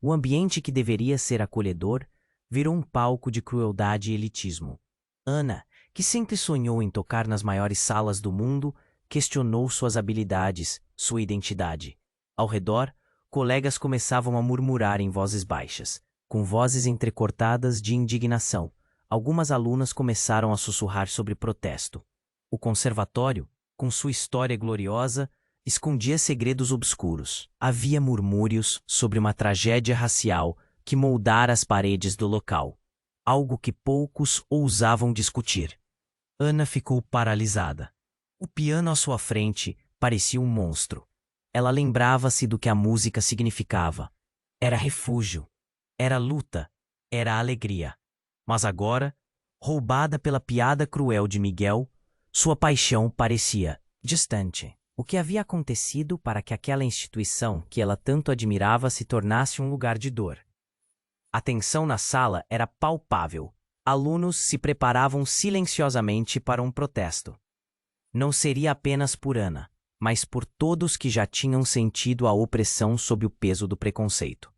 O ambiente que deveria ser acolhedor virou um palco de crueldade e elitismo. Ana, que sempre sonhou em tocar nas maiores salas do mundo, questionou suas habilidades, sua identidade. Ao redor, colegas começavam a murmurar em vozes baixas, com vozes entrecortadas de indignação. Algumas alunas começaram a sussurrar sobre protesto. O conservatório, com sua história gloriosa, escondia segredos obscuros. Havia murmúrios sobre uma tragédia racial que moldara as paredes do local, algo que poucos ousavam discutir. Ana ficou paralisada. O piano à sua frente parecia um monstro. Ela lembrava-se do que a música significava. Era refúgio, era luta, era alegria. Mas agora, roubada pela piada cruel de Miguel, sua paixão parecia distante. O que havia acontecido para que aquela instituição que ela tanto admirava se tornasse um lugar de dor? A tensão na sala era palpável. Alunos se preparavam silenciosamente para um protesto. Não seria apenas por Ana, mas por todos que já tinham sentido a opressão sob o peso do preconceito.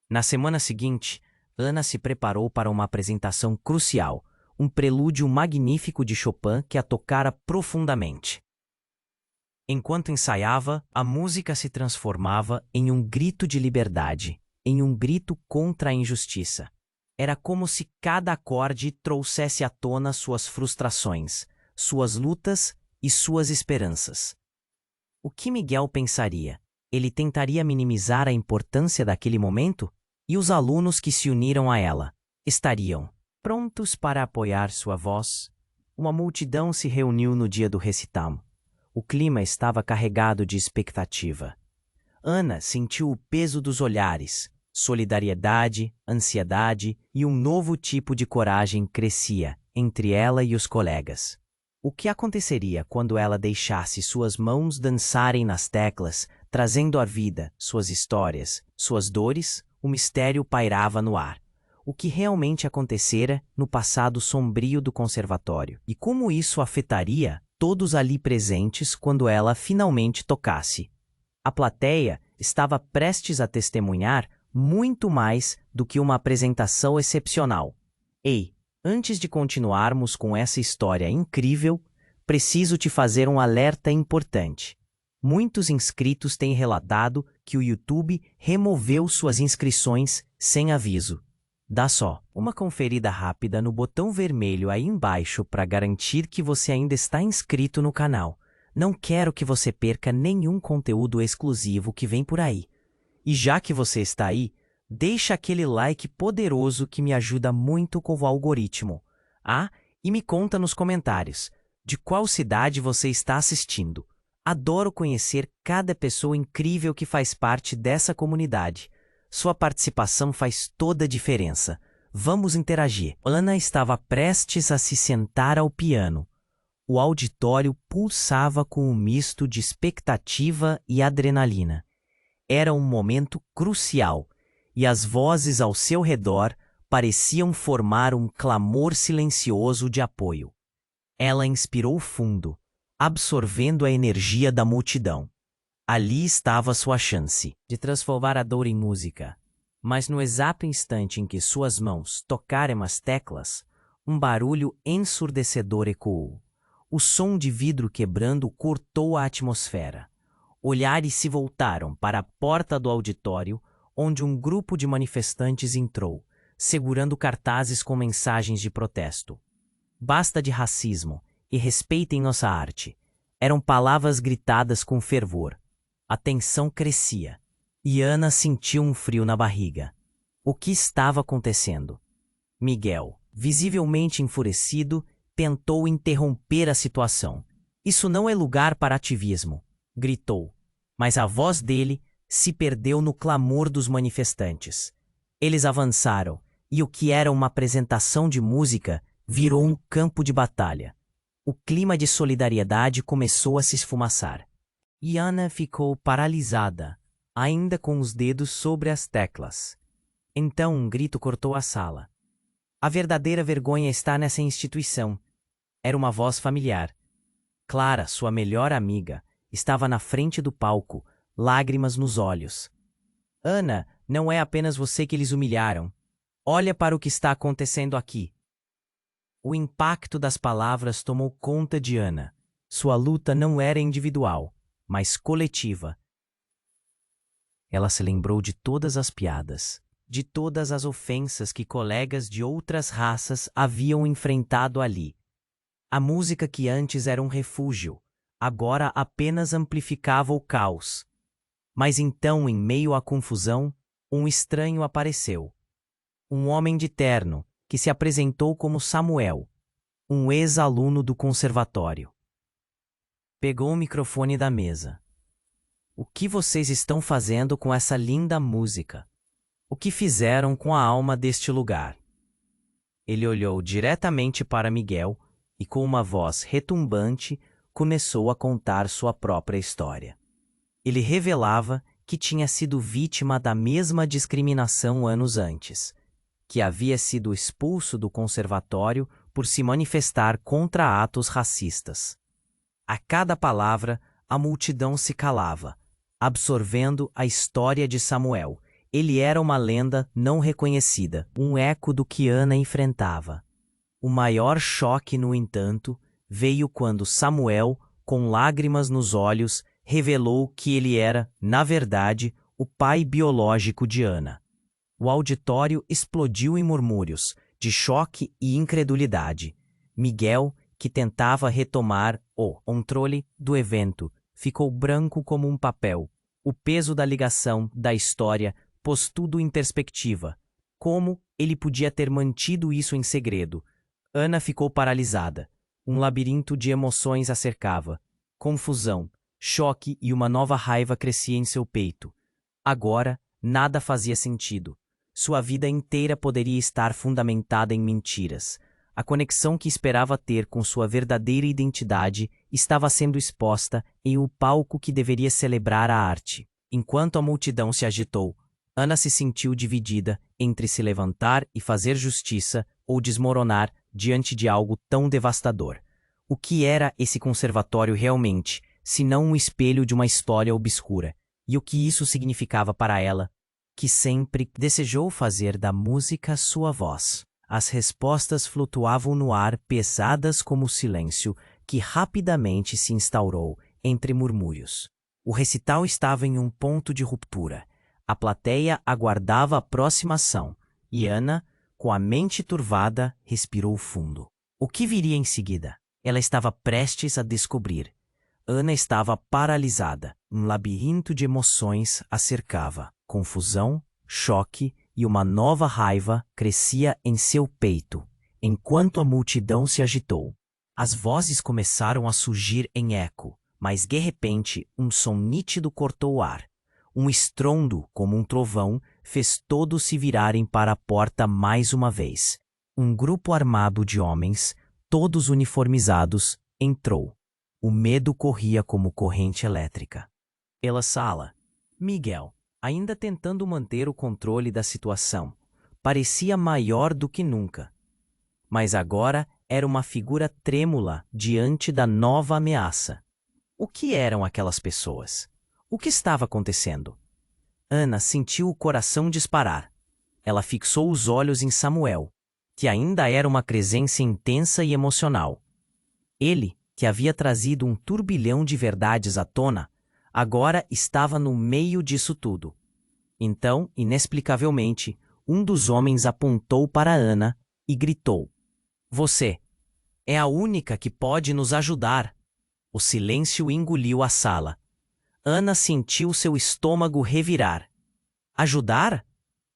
Na semana seguinte, Ana se preparou para uma apresentação crucial, um prelúdio magnífico de Chopin que a tocara profundamente. Enquanto ensaiava, a música se transformava em um grito de liberdade, em um grito contra a injustiça. Era como se cada acorde trouxesse à tona suas frustrações, suas lutas e suas esperanças. O que Miguel pensaria? Ele tentaria minimizar a importância daquele momento? E os alunos que se uniram a ela estariam prontos para apoiar sua voz? Uma multidão se reuniu no dia do recital. O clima estava carregado de expectativa. Ana sentiu o peso dos olhares. Solidariedade, ansiedade e um novo tipo de coragem crescia entre ela e os colegas. O que aconteceria quando ela deixasse suas mãos dançarem nas teclas, trazendo à vida suas histórias, suas dores? O mistério pairava no ar. O que realmente acontecera no passado sombrio do conservatório? E como isso afetaria todos ali presentes quando ela finalmente tocasse? A plateia estava prestes a testemunhar muito mais do que uma apresentação excepcional. Ei, antes de continuarmos com essa história incrível, preciso te fazer um alerta importante. Muitos inscritos têm relatado que o YouTube removeu suas inscrições sem aviso. Dá só uma conferida rápida no botão vermelho aí embaixo para garantir que você ainda está inscrito no canal. Não quero que você perca nenhum conteúdo exclusivo que vem por aí. E já que você está aí, deixa aquele like poderoso que me ajuda muito com o algoritmo. Ah, e me conta nos comentários de qual cidade você está assistindo. Adoro conhecer cada pessoa incrível que faz parte dessa comunidade. Sua participação faz toda a diferença. Vamos interagir. Ana estava prestes a se sentar ao piano. O auditório pulsava com um misto de expectativa e adrenalina. Era um momento crucial, e as vozes ao seu redor pareciam formar um clamor silencioso de apoio. Ela inspirou fundo, absorvendo a energia da multidão. Ali estava sua chance de transformar a dor em música. Mas no exato instante em que suas mãos tocaram as teclas, um barulho ensurdecedor ecoou. O som de vidro quebrando cortou a atmosfera. Olhares se voltaram para a porta do auditório, onde um grupo de manifestantes entrou, segurando cartazes com mensagens de protesto. Basta de racismo e respeitem nossa arte. Eram palavras gritadas com fervor. A tensão crescia, e Ana sentiu um frio na barriga. O que estava acontecendo? Miguel, visivelmente enfurecido, tentou interromper a situação. Isso não é lugar para ativismo, gritou, mas a voz dele se perdeu no clamor dos manifestantes. Eles avançaram, e o que era uma apresentação de música virou um campo de batalha. O clima de solidariedade começou a se esfumaçar. E Ana ficou paralisada, ainda com os dedos sobre as teclas. Então um grito cortou a sala. A verdadeira vergonha está nessa instituição. Era uma voz familiar. Clara, sua melhor amiga, estava na frente do palco, lágrimas nos olhos. Ana não é apenas você que eles humilharam. Olha para o que está acontecendo aqui. O impacto das palavras tomou conta de Ana. Sua luta não era individual, mas coletiva. Ela se lembrou de todas as piadas, de todas as ofensas que colegas de outras raças haviam enfrentado ali. A música que antes era um refúgio, agora apenas amplificava o caos. Mas então, em meio à confusão, um estranho apareceu. Um homem de terno, que se apresentou como Samuel, um ex-aluno do conservatório. Pegou o microfone da mesa. O que vocês estão fazendo com essa linda música? O que fizeram com a alma deste lugar? Ele olhou diretamente para Miguel e, com uma voz retumbante, começou a contar sua própria história. Ele revelava que tinha sido vítima da mesma discriminação anos antes, que havia sido expulso do conservatório por se manifestar contra atos racistas. A cada palavra, a multidão se calava, absorvendo a história de Samuel. Ele era uma lenda não reconhecida, um eco do que Ana enfrentava. O maior choque, no entanto, veio quando Samuel, com lágrimas nos olhos, revelou que ele era, na verdade, o pai biológico de Ana. O auditório explodiu em murmúrios, de choque e incredulidade. Miguel, que tentava retomar o controle do evento, ficou branco como um papel. O peso da ligação, da história, pôs tudo em perspectiva. Como ele podia ter mantido isso em segredo? Ana ficou paralisada. Um labirinto de emoções a cercava. Confusão, choque e uma nova raiva crescia em seu peito. Agora, nada fazia sentido. Sua vida inteira poderia estar fundamentada em mentiras. A conexão que esperava ter com sua verdadeira identidade estava sendo exposta em um palco que deveria celebrar a arte. Enquanto a multidão se agitou, Ana se sentiu dividida entre se levantar e fazer justiça ou desmoronar diante de algo tão devastador. O que era esse conservatório realmente, se não um espelho de uma história obscura? E o que isso significava para ela, que sempre desejou fazer da música sua voz? As respostas flutuavam no ar, pesadas como o silêncio, que rapidamente se instaurou entre murmúrios. O recital estava em um ponto de ruptura. A plateia aguardava a próxima ação, e Ana, com a mente turvada, respirou fundo. O que viria em seguida? Ela estava prestes a descobrir. Ana estava paralisada. Um labirinto de emoções a cercava. Confusão, choque e uma nova raiva crescia em seu peito, enquanto a multidão se agitou. As vozes começaram a surgir em eco, mas de repente um som nítido cortou o ar. Um estrondo, como um trovão, fez todos se virarem para a porta mais uma vez. Um grupo armado de homens, todos uniformizados, entrou. O medo corria como corrente elétrica. Pela sala, Miguel, ainda tentando manter o controle da situação, parecia maior do que nunca. Mas agora era uma figura trêmula diante da nova ameaça. O que eram aquelas pessoas? O que estava acontecendo? Ana sentiu o coração disparar. Ela fixou os olhos em Samuel, que ainda era uma presença intensa e emocional. Ele, que havia trazido um turbilhão de verdades à tona, agora estava no meio disso tudo. Então, inexplicavelmente, um dos homens apontou para Ana e gritou: "Você é a única que pode nos ajudar." O silêncio engoliu a sala. Ana sentiu seu estômago revirar. Ajudar?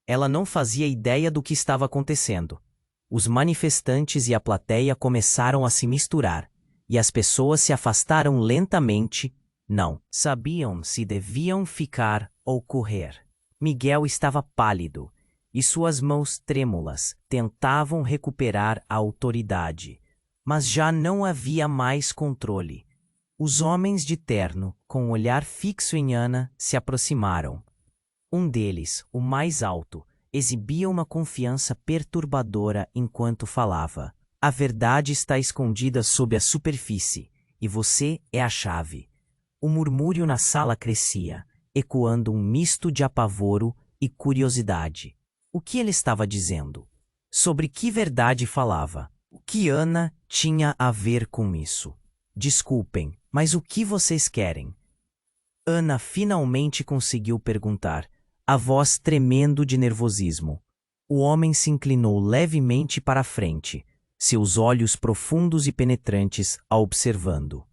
Ela não fazia ideia do que estava acontecendo. Os manifestantes e a plateia começaram a se misturar, e as pessoas se afastaram lentamente. Não sabiam se deviam ficar ou correr. Miguel estava pálido, e suas mãos trêmulas tentavam recuperar a autoridade, mas já não havia mais controle. Os homens de terno, com um olhar fixo em Ana, se aproximaram. Um deles, o mais alto, exibia uma confiança perturbadora enquanto falava. "A verdade está escondida sob a superfície, e você é a chave." O murmúrio na sala crescia, ecoando um misto de apavoro e curiosidade. O que ele estava dizendo? Sobre que verdade falava? O que Ana tinha a ver com isso? Desculpem, mas o que vocês querem? Ana finalmente conseguiu perguntar, a voz tremendo de nervosismo. O homem se inclinou levemente para a frente, seus olhos profundos e penetrantes a observando.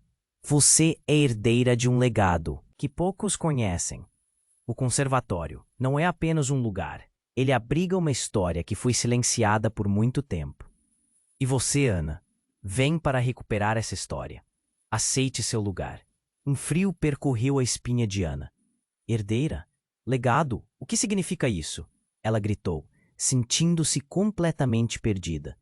Você é herdeira de um legado que poucos conhecem. O conservatório não é apenas um lugar. Ele abriga uma história que foi silenciada por muito tempo. E você, Ana, vem para recuperar essa história. Aceite seu lugar. Um frio percorreu a espinha de Ana. Herdeira? Legado? O que significa isso? Ela gritou, sentindo-se completamente perdida.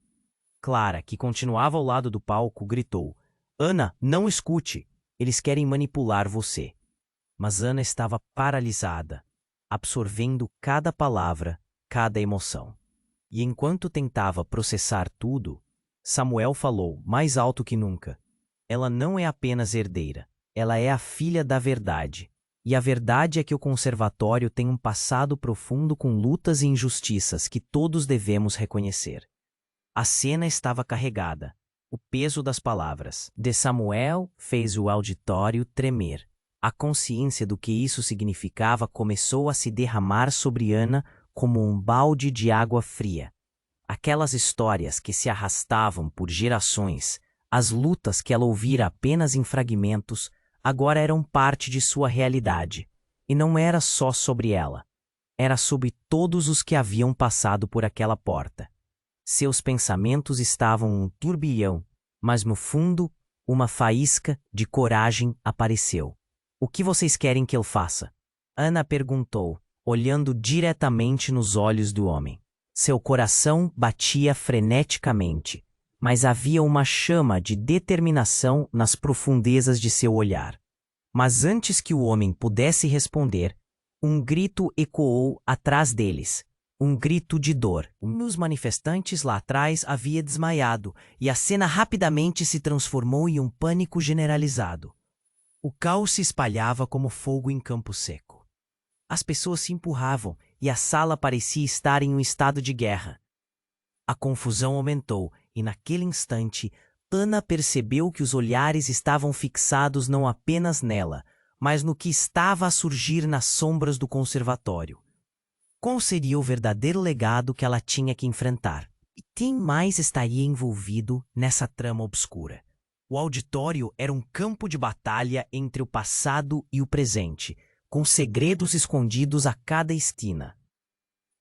Clara, que continuava ao lado do palco, gritou: Ana, não escute! Eles querem manipular você. Mas Ana estava paralisada, absorvendo cada palavra, cada emoção. E enquanto tentava processar tudo, Samuel falou, mais alto que nunca: ela não é apenas herdeira, ela é a filha da verdade. E a verdade é que o conservatório tem um passado profundo com lutas e injustiças que todos devemos reconhecer. A cena estava carregada. O peso das palavras de Samuel fez o auditório tremer. A consciência do que isso significava começou a se derramar sobre Ana como um balde de água fria. Aquelas histórias que se arrastavam por gerações, as lutas que ela ouvira apenas em fragmentos, agora eram parte de sua realidade. E não era só sobre ela. Era sobre todos os que haviam passado por aquela porta. Seus pensamentos estavam um turbilhão, mas no fundo, uma faísca de coragem apareceu. O que vocês querem que eu faça? Ana perguntou, olhando diretamente nos olhos do homem. Seu coração batia freneticamente, mas havia uma chama de determinação nas profundezas de seu olhar. Mas antes que o homem pudesse responder, um grito ecoou atrás deles. Um grito de dor. Um dos manifestantes lá atrás havia desmaiado, e a cena rapidamente se transformou em um pânico generalizado. O caos se espalhava como fogo em campo seco. As pessoas se empurravam, e a sala parecia estar em um estado de guerra. A confusão aumentou, e naquele instante, Ana percebeu que os olhares estavam fixados não apenas nela, mas no que estava a surgir nas sombras do conservatório. Qual seria o verdadeiro legado que ela tinha que enfrentar? E quem mais estaria envolvido nessa trama obscura? O auditório era um campo de batalha entre o passado e o presente, com segredos escondidos a cada esquina.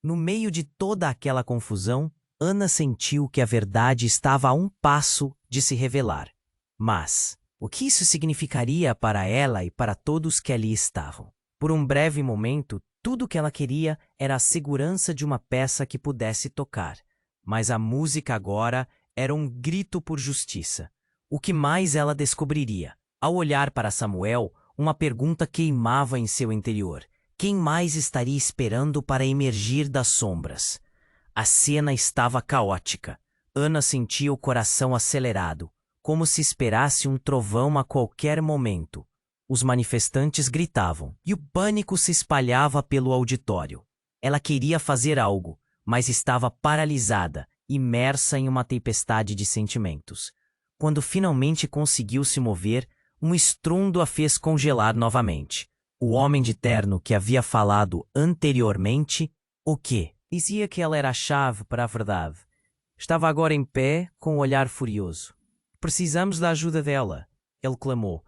No meio de toda aquela confusão, Ana sentiu que a verdade estava a um passo de se revelar. Mas o que isso significaria para ela e para todos que ali estavam? Por um breve momento, tudo o que ela queria era a segurança de uma peça que pudesse tocar. Mas a música agora era um grito por justiça. O que mais ela descobriria? Ao olhar para Samuel, uma pergunta queimava em seu interior. Quem mais estaria esperando para emergir das sombras? A cena estava caótica. Ana sentia o coração acelerado, como se esperasse um trovão a qualquer momento. Os manifestantes gritavam, e o pânico se espalhava pelo auditório. Ela queria fazer algo, mas estava paralisada, imersa em uma tempestade de sentimentos. Quando finalmente conseguiu se mover, um estrondo a fez congelar novamente. O homem de terno que havia falado anteriormente, o quê? Dizia que ela era a chave para a verdade. Estava agora em pé, com um olhar furioso. Precisamos da ajuda dela, ele clamou.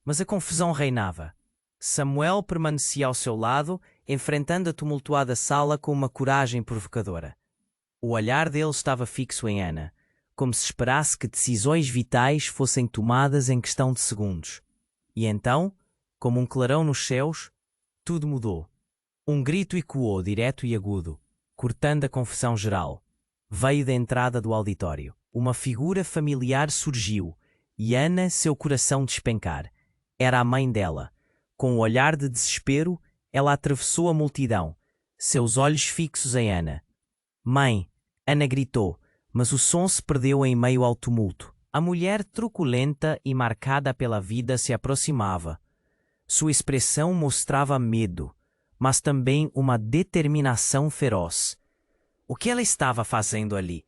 Mas a confusão reinava. Samuel permanecia ao seu lado, enfrentando a tumultuada sala com uma coragem provocadora. O olhar dele estava fixo em Ana, como se esperasse que decisões vitais fossem tomadas em questão de segundos. E então, como um clarão nos céus, tudo mudou. Um grito ecoou direto e agudo, cortando a confusão geral. Veio da entrada do auditório. Uma figura familiar surgiu, e Ana, seu coração despencar. Era a mãe dela. Com um olhar de desespero, ela atravessou a multidão, seus olhos fixos em Ana. Mãe! Ana gritou, mas o som se perdeu em meio ao tumulto. A mulher truculenta e marcada pela vida se aproximava. Sua expressão mostrava medo, mas também uma determinação feroz. O que ela estava fazendo ali?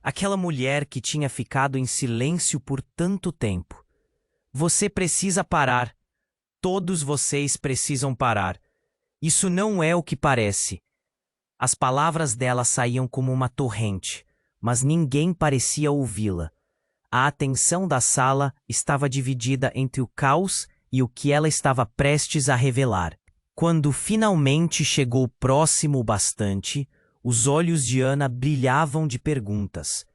Aquela mulher que tinha ficado em silêncio por tanto tempo. Você precisa parar. Todos vocês precisam parar. Isso não é o que parece. As palavras dela saíam como uma torrente, mas ninguém parecia ouvi-la. A atenção da sala estava dividida entre o caos e o que ela estava prestes a revelar. Quando finalmente chegou próximo o bastante, os olhos de Ana brilhavam de perguntas.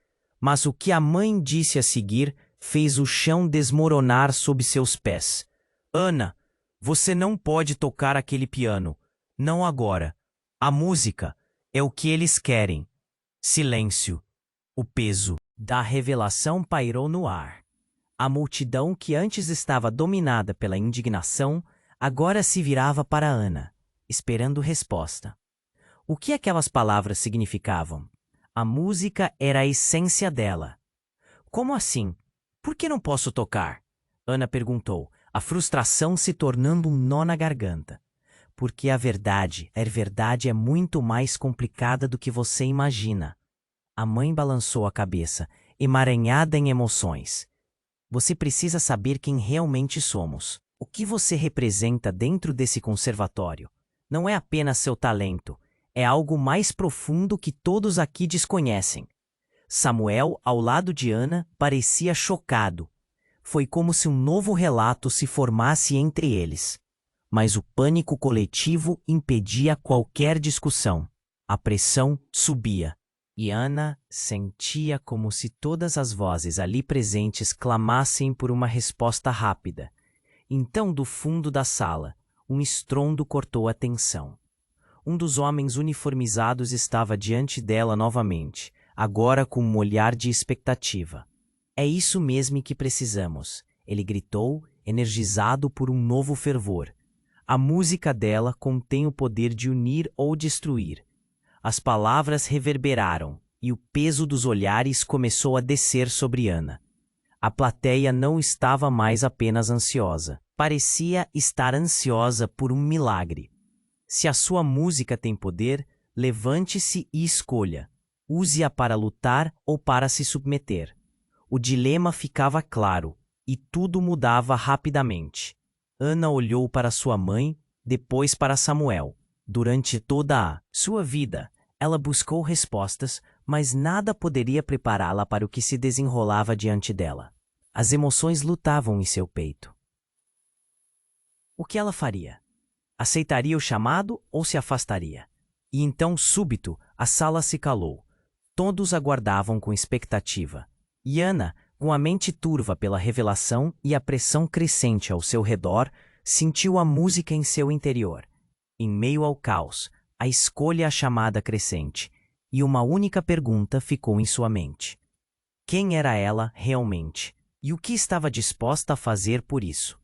Mas o que a mãe disse a seguir fez o chão desmoronar sob seus pés. Ana, você não pode tocar aquele piano. Não agora. A música é o que eles querem. Silêncio. O peso da revelação pairou no ar. A multidão que antes estava dominada pela indignação, agora se virava para Ana, esperando resposta. O que aquelas palavras significavam? A música era a essência dela. Como assim? Por que não posso tocar? Ana perguntou, a frustração se tornando um nó na garganta. Porque a verdade é muito mais complicada do que você imagina. A mãe balançou a cabeça, emaranhada em emoções. Você precisa saber quem realmente somos. O que você representa dentro desse conservatório. Não é apenas seu talento, é algo mais profundo que todos aqui desconhecem. Samuel, ao lado de Ana, parecia chocado. Foi como se um novo relato se formasse entre eles. Mas o pânico coletivo impedia qualquer discussão. A pressão subia. E Ana sentia como se todas as vozes ali presentes clamassem por uma resposta rápida. Então, do fundo da sala, um estrondo cortou a tensão. Um dos homens uniformizados estava diante dela novamente, agora com um olhar de expectativa. É isso mesmo que precisamos, ele gritou, energizado por um novo fervor. A música dela contém o poder de unir ou destruir. As palavras reverberaram e o peso dos olhares começou a descer sobre Ana. A plateia não estava mais apenas ansiosa. Parecia estar ansiosa por um milagre. Se a sua música tem poder, levante-se e escolha. Use-a para lutar ou para se submeter. O dilema ficava claro e tudo mudava rapidamente. Ana olhou para sua mãe, depois para Samuel. Durante toda a sua vida, ela buscou respostas, mas nada poderia prepará-la para o que se desenrolava diante dela. As emoções lutavam em seu peito. O que ela faria? Aceitaria o chamado ou se afastaria? E então, súbito, a sala se calou. Todos aguardavam com expectativa. E Ana, com a mente turva pela revelação e a pressão crescente ao seu redor, sentiu a música em seu interior. Em meio ao caos, a escolha a chamada crescente, e uma única pergunta ficou em sua mente. Quem era ela realmente? E o que estava disposta a fazer por isso?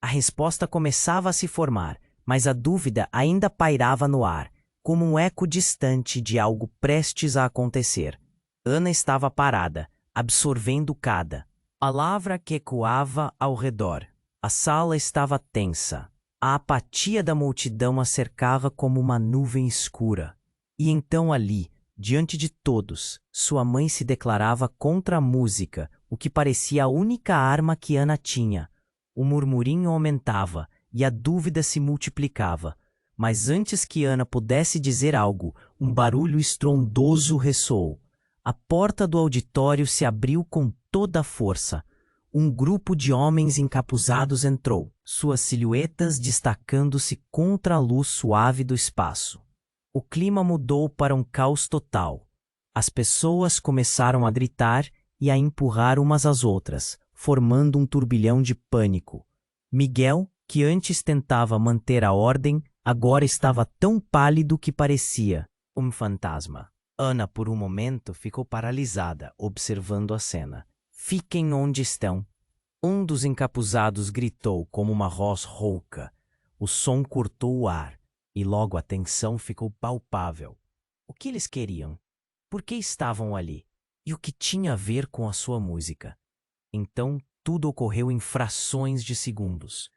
A resposta começava a se formar, mas a dúvida ainda pairava no ar, como um eco distante de algo prestes a acontecer. Ana estava parada, absorvendo cada palavra que ecoava ao redor. A sala estava tensa. A apatia da multidão a cercava como uma nuvem escura. E então ali, diante de todos, sua mãe se declarava contra a música, o que parecia a única arma que Ana tinha. O murmurinho aumentava e a dúvida se multiplicava. Mas antes que Ana pudesse dizer algo, um barulho estrondoso ressoou. A porta do auditório se abriu com toda a força. Um grupo de homens encapuzados entrou, suas silhuetas destacando-se contra a luz suave do espaço. O clima mudou para um caos total. As pessoas começaram a gritar e a empurrar umas às outras, formando um turbilhão de pânico. Miguel, que antes tentava manter a ordem, agora estava tão pálido que parecia um fantasma. Ana, por um momento, ficou paralisada, observando a cena. Fiquem onde estão. Um dos encapuzados gritou como uma voz rouca. O som cortou o ar, e logo a tensão ficou palpável. O que eles queriam? Por que estavam ali? E o que tinha a ver com a sua música? Então, tudo ocorreu em frações de segundos.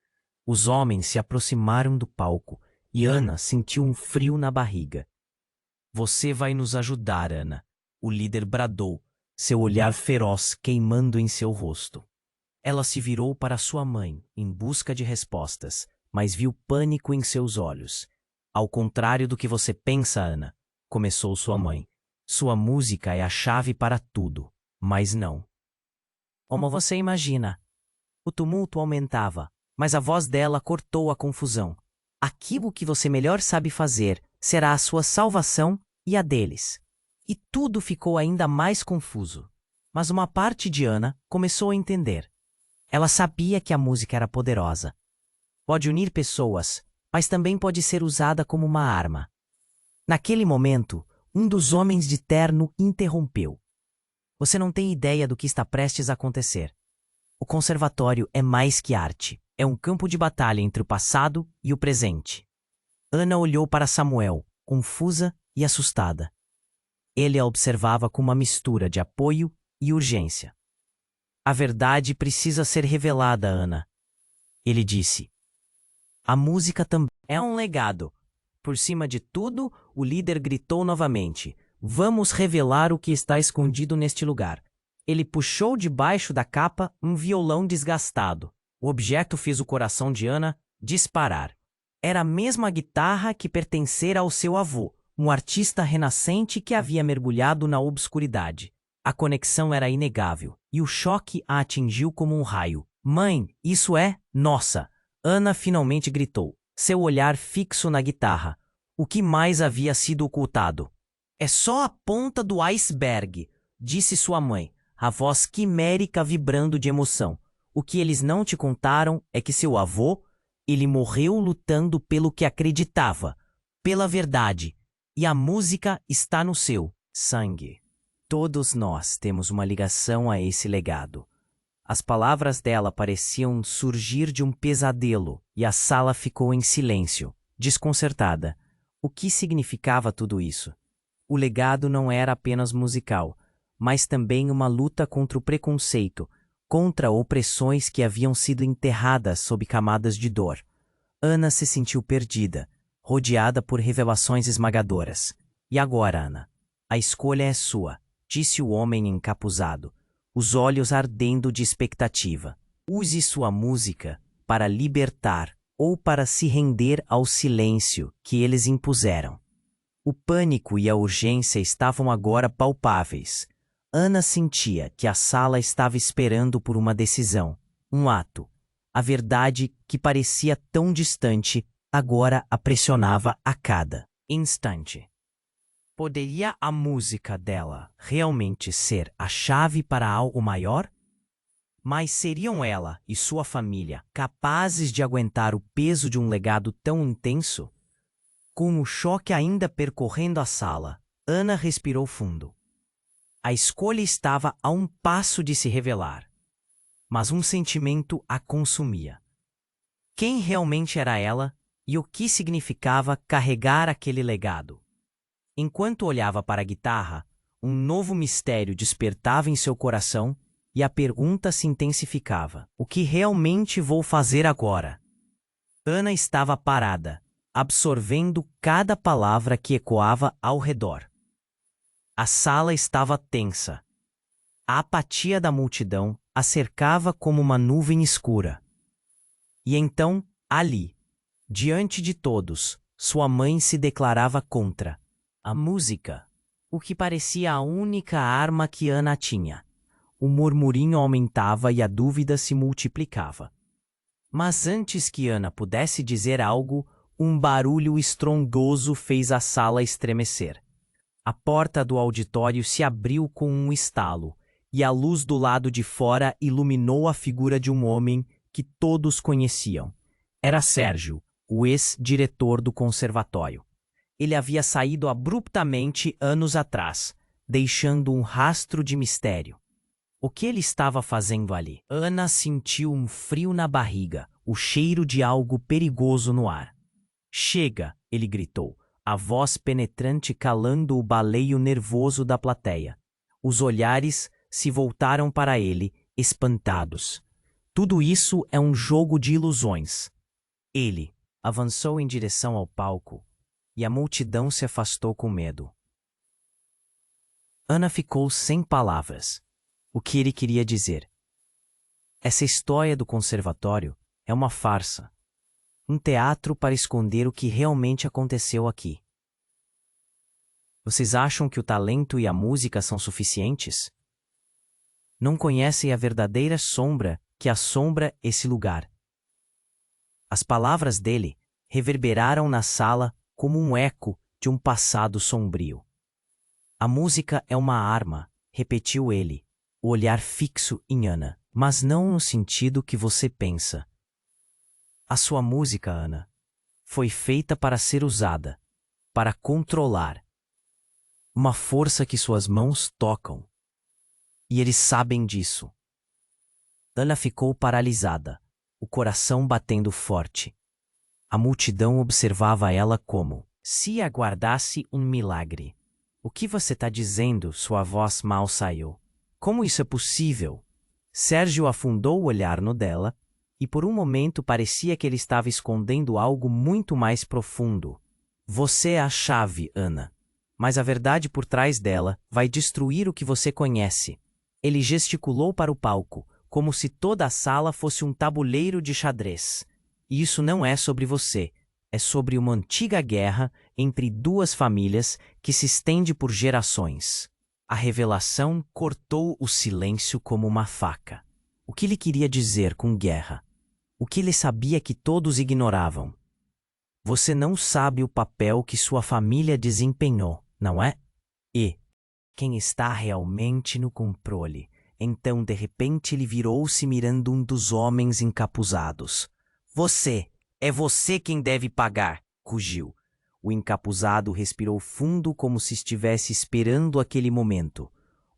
Os homens se aproximaram do palco, e Ana sentiu um frio na barriga. Você vai nos ajudar, Ana, o líder bradou, seu olhar feroz queimando em seu rosto. Ela se virou para sua mãe, em busca de respostas, mas viu pânico em seus olhos. Ao contrário do que você pensa, Ana, começou sua mãe. Sua música é a chave para tudo, mas não. Como você imagina? O tumulto aumentava, mas a voz dela cortou a confusão. Aquilo que você melhor sabe fazer será a sua salvação e a deles. E tudo ficou ainda mais confuso. Mas uma parte de Ana começou a entender. Ela sabia que a música era poderosa. Pode unir pessoas, mas também pode ser usada como uma arma. Naquele momento, um dos homens de terno interrompeu. Você não tem ideia do que está prestes a acontecer. O conservatório é mais que arte. É um campo de batalha entre o passado e o presente. Ana olhou para Samuel, confusa e assustada. Ele a observava com uma mistura de apoio e urgência. A verdade precisa ser revelada, Ana. Ele disse. A música também é um legado. Por cima de tudo, o líder gritou novamente. Vamos revelar o que está escondido neste lugar. Ele puxou debaixo da capa um violão desgastado. O objeto fez o coração de Ana disparar. Era a mesma guitarra que pertencera ao seu avô, um artista renascente que havia mergulhado na obscuridade. A conexão era inegável, e o choque a atingiu como um raio. Mãe, isso é nossa! Ana finalmente gritou, seu olhar fixo na guitarra. O que mais havia sido ocultado? É só a ponta do iceberg, disse sua mãe, a voz quimérica vibrando de emoção. O que eles não te contaram é que seu avô, ele morreu lutando pelo que acreditava, pela verdade, e a música está no seu sangue. Todos nós temos uma ligação a esse legado. As palavras dela pareciam surgir de um pesadelo e a sala ficou em silêncio, desconcertada. O que significava tudo isso? O legado não era apenas musical, mas também uma luta contra o preconceito, contra opressões que haviam sido enterradas sob camadas de dor. Ana se sentiu perdida, rodeada por revelações esmagadoras. E agora, Ana? A escolha é sua, disse o homem encapuzado, os olhos ardendo de expectativa. Use sua música para libertar ou para se render ao silêncio que eles impuseram. O pânico e a urgência estavam agora palpáveis. Ana sentia que a sala estava esperando por uma decisão, um ato. A verdade, que parecia tão distante, agora a pressionava a cada instante. Poderia a música dela realmente ser a chave para algo maior? Mas seriam ela e sua família capazes de aguentar o peso de um legado tão intenso? Com o choque ainda percorrendo a sala, Ana respirou fundo. A escolha estava a um passo de se revelar, mas um sentimento a consumia. Quem realmente era ela e o que significava carregar aquele legado? Enquanto olhava para a guitarra, um novo mistério despertava em seu coração e a pergunta se intensificava. O que realmente vou fazer agora? Ana estava parada, absorvendo cada palavra que ecoava ao redor. A sala estava tensa. A apatia da multidão a cercava como uma nuvem escura. E então, ali, diante de todos, sua mãe se declarava contra a música, o que parecia a única arma que Ana tinha. O murmurinho aumentava e a dúvida se multiplicava. Mas antes que Ana pudesse dizer algo, um barulho estrondoso fez a sala estremecer. A porta do auditório se abriu com um estalo, e a luz do lado de fora iluminou a figura de um homem que todos conheciam. Era Sérgio, o ex-diretor do conservatório. Ele havia saído abruptamente anos atrás, deixando um rastro de mistério. O que ele estava fazendo ali? Ana sentiu um frio na barriga, o cheiro de algo perigoso no ar. Chega, ele gritou, a voz penetrante calando o baleio nervoso da plateia. Os olhares se voltaram para ele, espantados. Tudo isso é um jogo de ilusões. Ele, avançou em direção ao palco, e a multidão se afastou com medo. Ana ficou sem palavras. O que ele queria dizer? Essa história do conservatório é uma farsa. Um teatro para esconder o que realmente aconteceu aqui. Vocês acham que o talento e a música são suficientes? Não conhecem a verdadeira sombra que assombra esse lugar. As palavras dele reverberaram na sala como um eco de um passado sombrio. A música é uma arma, repetiu ele, o olhar fixo em Ana, mas não no sentido que você pensa. A sua música, Ana, foi feita para ser usada, para controlar. Uma força que suas mãos tocam. E eles sabem disso. Ana ficou paralisada, o coração batendo forte. A multidão observava ela como se aguardasse um milagre. O que você está dizendo? Sua voz mal saiu. Como isso é possível? Sérgio afundou o olhar no dela, e por um momento parecia que ele estava escondendo algo muito mais profundo. Você é a chave, Ana. Mas a verdade por trás dela vai destruir o que você conhece. Ele gesticulou para o palco, como se toda a sala fosse um tabuleiro de xadrez. E isso não é sobre você. É sobre uma antiga guerra entre duas famílias que se estende por gerações. A revelação cortou o silêncio como uma faca. O que ele queria dizer com guerra? O que ele sabia que todos ignoravam? Você não sabe o papel que sua família desempenhou, não é? E quem está realmente no controle? Então, de repente, ele virou-se mirando um dos homens encapuzados. Você! É você quem deve pagar! Rugiu. O encapuzado respirou fundo como se estivesse esperando aquele momento.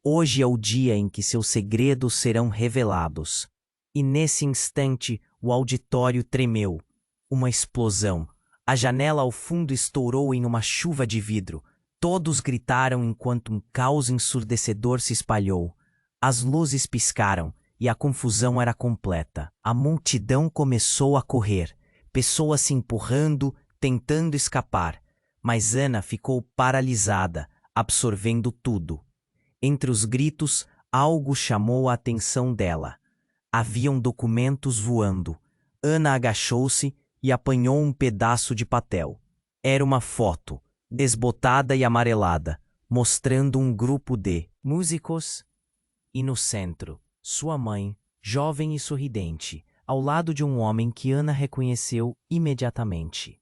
Hoje é o dia em que seus segredos serão revelados. E nesse instante, o auditório tremeu. Uma explosão. A janela ao fundo estourou em uma chuva de vidro. Todos gritaram enquanto um caos ensurdecedor se espalhou. As luzes piscaram e a confusão era completa. A multidão começou a correr, pessoas se empurrando, tentando escapar. Mas Ana ficou paralisada, absorvendo tudo. Entre os gritos, algo chamou a atenção dela. Haviam documentos voando. Ana agachou-se e apanhou um pedaço de papel. Era uma foto, desbotada e amarelada, mostrando um grupo de músicos. E no centro, sua mãe, jovem e sorridente, ao lado de um homem que Ana reconheceu imediatamente.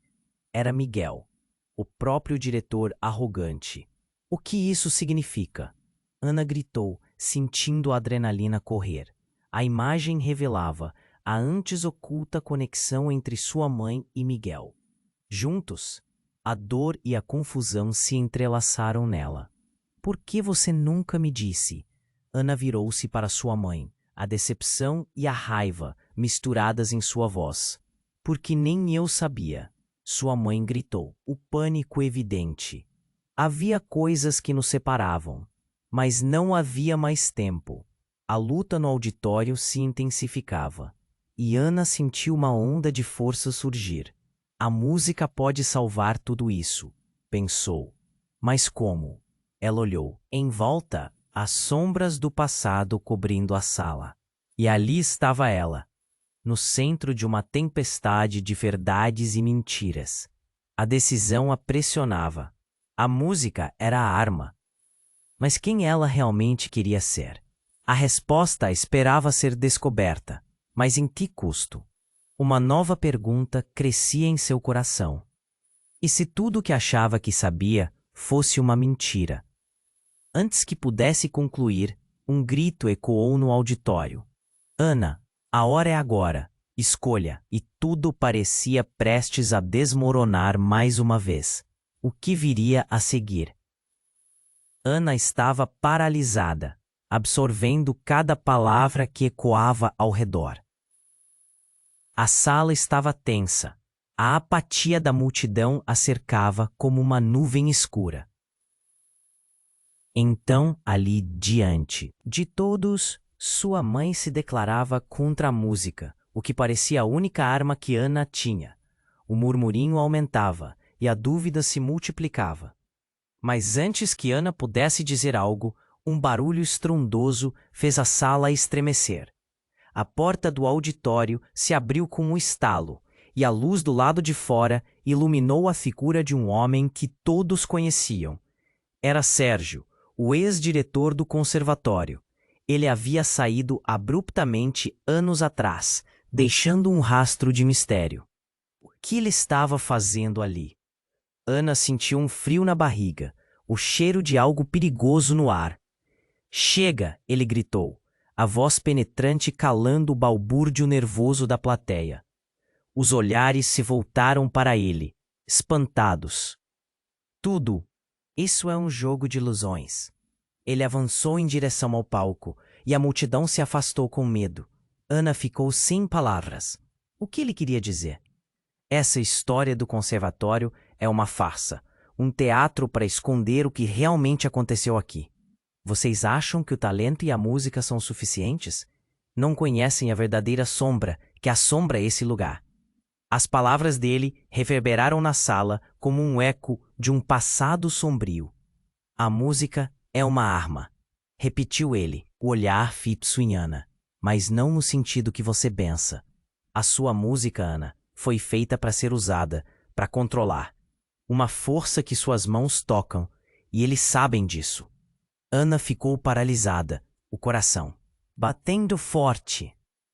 Era Miguel, o próprio diretor arrogante. O que isso significa? Ana gritou, sentindo a adrenalina correr. A imagem revelava a antes oculta conexão entre sua mãe e Miguel. Juntos, a dor e a confusão se entrelaçaram nela. Por que você nunca me disse? Ana virou-se para sua mãe, a decepção e a raiva misturadas em sua voz. Porque nem eu sabia. Sua mãe gritou, o pânico evidente. Havia coisas que nos separavam, mas não havia mais tempo. A luta no auditório se intensificava, e Ana sentiu uma onda de força surgir. A música pode salvar tudo isso, pensou. Mas como? Ela olhou. Em volta, as sombras do passado cobrindo a sala. E ali estava ela, no centro de uma tempestade de verdades e mentiras. A decisão a pressionava. A música era a arma. Mas quem ela realmente queria ser? A resposta esperava ser descoberta, mas em que custo? Uma nova pergunta crescia em seu coração. E se tudo o que achava que sabia fosse uma mentira? Antes que pudesse concluir, um grito ecoou no auditório. Ana, a hora é agora. Escolha. E tudo parecia prestes a desmoronar mais uma vez. O que viria a seguir? Ana estava paralisada, absorvendo cada palavra que ecoava ao redor. A sala estava tensa. A apatia da multidão a cercava como uma nuvem escura. Então, ali diante de todos, sua mãe se declarava contra a música, o que parecia a única arma que Ana tinha. O murmurinho aumentava e a dúvida se multiplicava. Mas antes que Ana pudesse dizer algo, um barulho estrondoso fez a sala estremecer. A porta do auditório se abriu com um estalo, e a luz do lado de fora iluminou a figura de um homem que todos conheciam. Era Sérgio, o ex-diretor do conservatório. Ele havia saído abruptamente anos atrás, deixando um rastro de mistério. O que ele estava fazendo ali? Ana sentiu um frio na barriga, o cheiro de algo perigoso no ar. "Chega!" ele gritou, a voz penetrante calando o balbúrdio nervoso da plateia. Os olhares se voltaram para ele, espantados. "Tudo isso é um jogo de ilusões." Ele avançou em direção ao palco, e a multidão se afastou com medo. Ana ficou sem palavras. O que ele queria dizer? Essa história do conservatório é uma farsa, um teatro para esconder o que realmente aconteceu aqui. Vocês acham que o talento e a música são suficientes? Não conhecem a verdadeira sombra que assombra esse lugar. As palavras dele reverberaram na sala como um eco de um passado sombrio. "A música é uma arma", repetiu ele, o olhar fixo em Ana. "Mas não no sentido que você pensa. A sua música, Ana, foi feita para ser usada, para controlar. Uma força que suas mãos tocam, e eles sabem disso." Ana ficou paralisada, o coração batendo forte.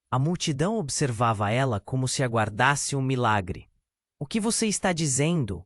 A multidão observava ela como se aguardasse um milagre. "O que você está dizendo?"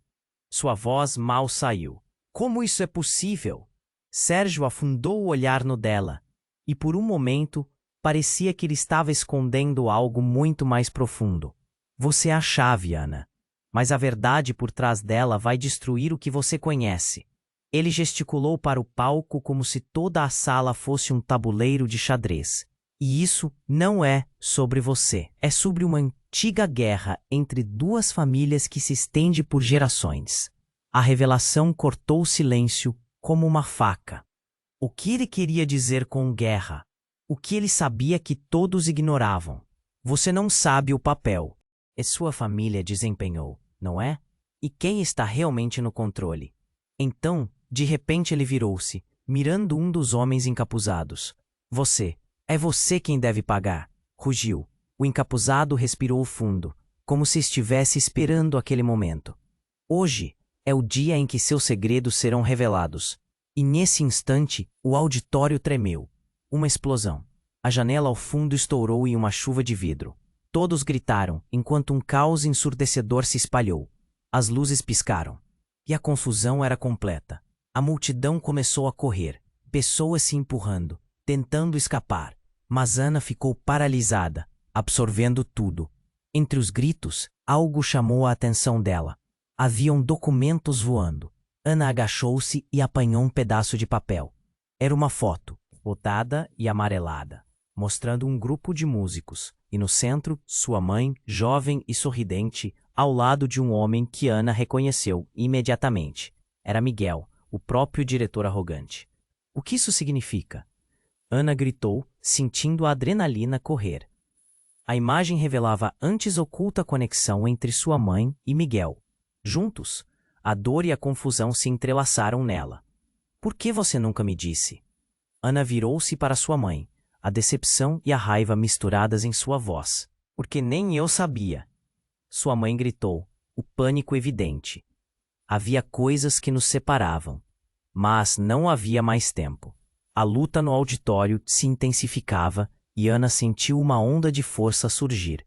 Sua voz mal saiu. "Como isso é possível?" Sérgio afundou o olhar no dela, e por um momento parecia que ele estava escondendo algo muito mais profundo. "Você é a chave, Ana, mas a verdade por trás dela vai destruir o que você conhece." Ele gesticulou para o palco como se toda a sala fosse um tabuleiro de xadrez. "E isso não é sobre você. É sobre uma antiga guerra entre duas famílias que se estende por gerações." A revelação cortou o silêncio como uma faca. O que ele queria dizer com guerra? O que ele sabia que todos ignoravam? "Você não sabe o papel que sua família desempenhou, não é? E quem está realmente no controle?" Então, de repente ele virou-se, mirando um dos homens encapuzados. É você quem deve pagar", rugiu. O encapuzado respirou fundo, como se estivesse esperando aquele momento. "Hoje é o dia em que seus segredos serão revelados." E nesse instante, o auditório tremeu. Uma explosão. A janela ao fundo estourou em uma chuva de vidro. Todos gritaram, enquanto um caos ensurdecedor se espalhou. As luzes piscaram. E a confusão era completa. A multidão começou a correr, pessoas se empurrando, tentando escapar. Mas Ana ficou paralisada, absorvendo tudo. Entre os gritos, algo chamou a atenção dela. Haviam documentos voando. Ana agachou-se e apanhou um pedaço de papel. Era uma foto, rodada e amarelada, mostrando um grupo de músicos, e no centro, sua mãe, jovem e sorridente, ao lado de um homem que Ana reconheceu imediatamente. Era Miguel, o próprio diretor arrogante. "O que isso significa?" Ana gritou, sentindo a adrenalina correr. A imagem revelava antes oculta conexão entre sua mãe e Miguel. Juntos, a dor e a confusão se entrelaçaram nela. "Por que você nunca me disse?" Ana virou-se para sua mãe, a decepção e a raiva misturadas em sua voz. "Porque nem eu sabia." Sua mãe gritou, o pânico evidente. Havia coisas que nos separavam, mas não havia mais tempo. A luta no auditório se intensificava e Ana sentiu uma onda de força surgir.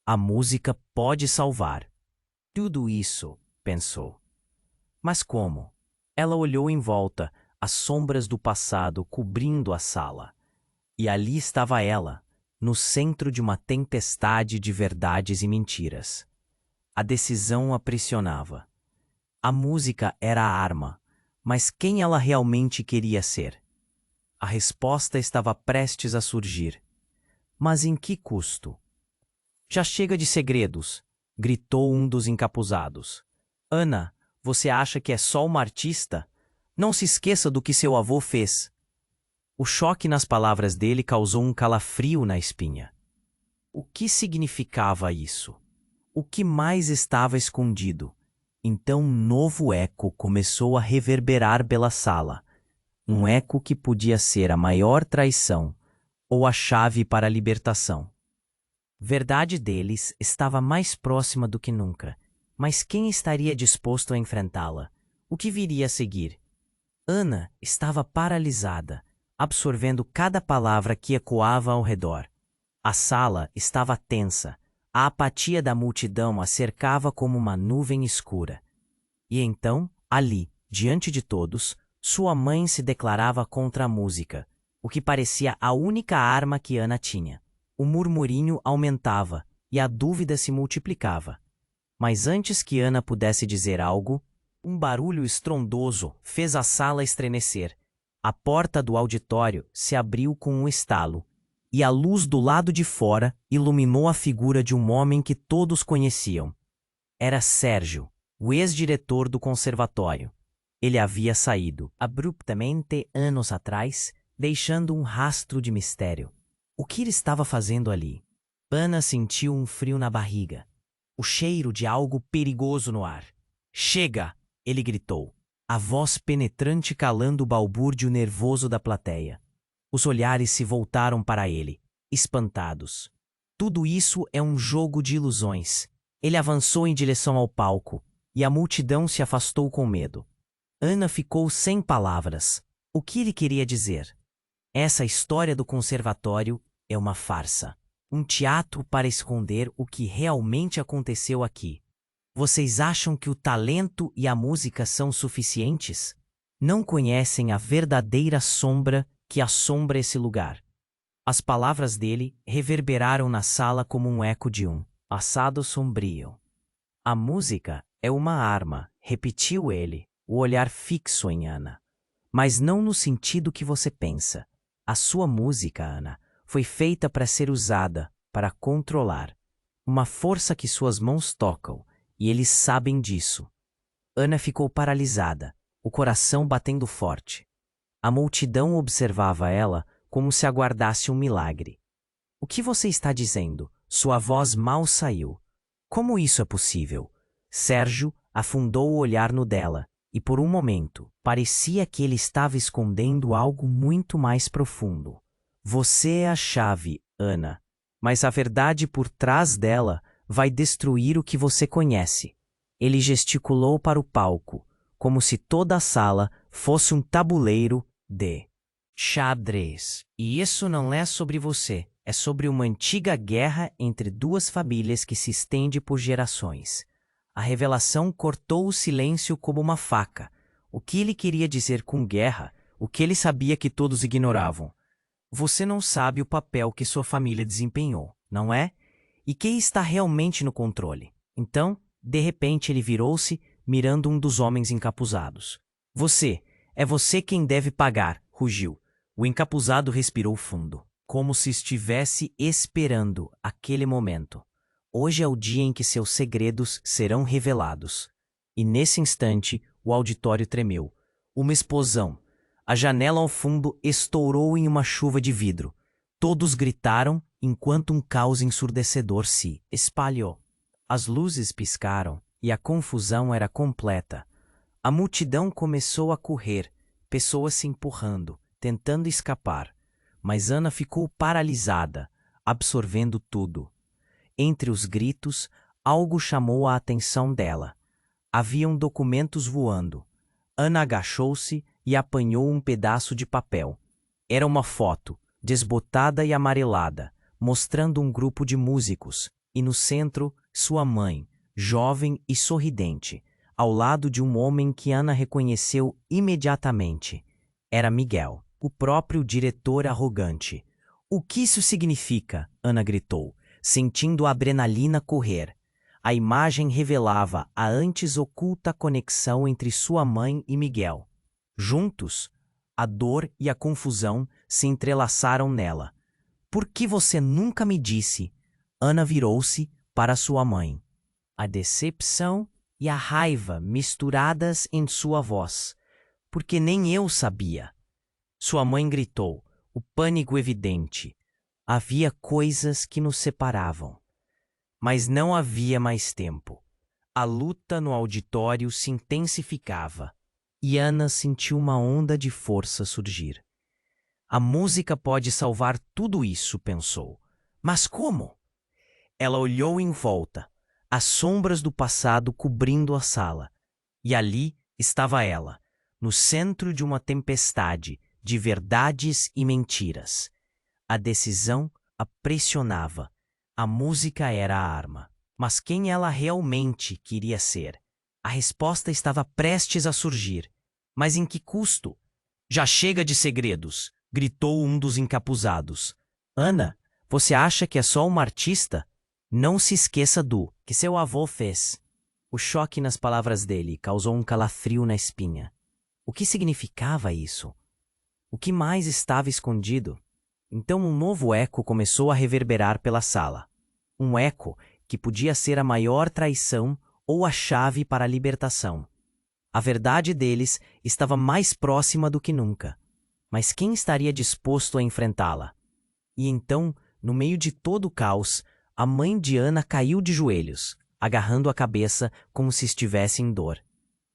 A música pode salvar tudo isso, pensou. Mas como? Ela olhou em volta, as sombras do passado cobrindo a sala. E ali estava ela, no centro de uma tempestade de verdades e mentiras. A decisão a pressionava. A música era a arma, mas quem ela realmente queria ser? A resposta estava prestes a surgir. Mas em que custo? "Já chega de segredos", gritou um dos encapuzados. "Ana, você acha que é só uma artista? Não se esqueça do que seu avô fez." O choque nas palavras dele causou um calafrio na espinha. O que significava isso? o que mais estava escondido. Então um novo eco começou a reverberar pela sala. Um eco que podia ser a maior traição ou a chave para a libertação. Verdade deles estava mais próxima do que nunca, mas quem estaria disposto a enfrentá-la? O que viria a seguir? Ana estava paralisada, absorvendo cada palavra que ecoava ao redor. A sala estava tensa, a apatia da multidão a cercava como uma nuvem escura. E então, ali, diante de todos, sua mãe se declarava contra a música, o que parecia a única arma que Ana tinha. O murmurinho aumentava e a dúvida se multiplicava. Mas antes que Ana pudesse dizer algo, um barulho estrondoso fez a sala estremecer. A porta do auditório se abriu com um estalo, e a luz do lado de fora iluminou a figura de um homem que todos conheciam. Era Sérgio, o ex-diretor do conservatório. Ele havia saído abruptamente anos atrás, deixando um rastro de mistério. O que ele estava fazendo ali? Ana sentiu um frio na barriga. O cheiro de algo perigoso no ar. "Chega!" ele gritou, a voz penetrante calando o balbúrdio nervoso da plateia. Os olhares se voltaram para ele, espantados. Tudo isso é um jogo de ilusões. Ele avançou em direção ao palco, e a multidão se afastou com medo. Ana ficou sem palavras. O que ele queria dizer? Essa história do conservatório é uma farsa. Um teatro para esconder o que realmente aconteceu aqui. Vocês acham que o talento e a música são suficientes? Não conhecem a verdadeira sombra que assombra esse lugar. As palavras dele reverberaram na sala como um eco de um passado sombrio. A música é uma arma, repetiu ele, o olhar fixo em Ana. Mas não no sentido que você pensa. A sua música, Ana, foi feita para ser usada, para controlar. Uma força que suas mãos tocam, e eles sabem disso. Ana ficou paralisada, o coração batendo forte. A multidão observava ela como se aguardasse um milagre. "O que você está dizendo?" Sua voz mal saiu. "Como isso é possível?" Sérgio afundou o olhar no dela, e por um momento, parecia que ele estava escondendo algo muito mais profundo. "Você é a chave, Ana, mas a verdade por trás dela vai destruir o que você conhece." Ele gesticulou para o palco, como se toda a sala fosse um tabuleiro de xadrez. "E isso não é sobre você, é sobre uma antiga guerra entre duas famílias que se estende por gerações." A revelação cortou o silêncio como uma faca. O que ele queria dizer com guerra, o que ele sabia que todos ignoravam? "Você não sabe o papel que sua família desempenhou, não é? E quem está realmente no controle?" Então, de repente ele virou-se, mirando um dos homens encapuzados. É você quem deve pagar", rugiu. O encapuzado respirou fundo, como se estivesse esperando aquele momento. Hoje é o dia em que seus segredos serão revelados. E nesse instante, o auditório tremeu. Uma explosão. A janela ao fundo estourou em uma chuva de vidro. Todos gritaram enquanto um caos ensurdecedor se espalhou. As luzes piscaram e a confusão era completa. A multidão começou a correr, pessoas se empurrando, tentando escapar. Mas Ana ficou paralisada, absorvendo tudo. Entre os gritos, algo chamou a atenção dela. Haviam documentos voando. Ana agachou-se e apanhou um pedaço de papel. Era uma foto, desbotada e amarelada, mostrando um grupo de músicos, e no centro, sua mãe, jovem e sorridente, ao lado de um homem que Ana reconheceu imediatamente. Era Miguel, o próprio diretor arrogante. "O que isso significa?" Ana gritou, sentindo a adrenalina correr. A imagem revelava a antes oculta conexão entre sua mãe e Miguel. Juntos, a dor e a confusão se entrelaçaram nela. "Por que você nunca me disse?" Ana virou-se para sua mãe. A decepção e a raiva misturadas em sua voz. "Porque nem eu sabia." Sua mãe gritou, o pânico evidente. Havia coisas que nos separavam. Mas não havia mais tempo. A luta no auditório se intensificava e Ana sentiu uma onda de força surgir. A música pode salvar tudo isso, pensou. Mas como? Ela olhou em volta, as sombras do passado cobrindo a sala. E ali estava ela, no centro de uma tempestade de verdades e mentiras. A decisão a pressionava. A música era a arma. Mas quem ela realmente queria ser? A resposta estava prestes a surgir. Mas em que custo? Já chega de segredos, gritou um dos encapuzados. Ana, você acha que é só uma artista? Não se esqueça do que seu avô fez. O choque nas palavras dele causou um calafrio na espinha. O que significava isso? O que mais estava escondido? Então um novo eco começou a reverberar pela sala. Um eco que podia ser a maior traição ou a chave para a libertação. A verdade deles estava mais próxima do que nunca. Mas quem estaria disposto a enfrentá-la? E então, no meio de todo o caos, a mãe de Ana caiu de joelhos, agarrando a cabeça como se estivesse em dor.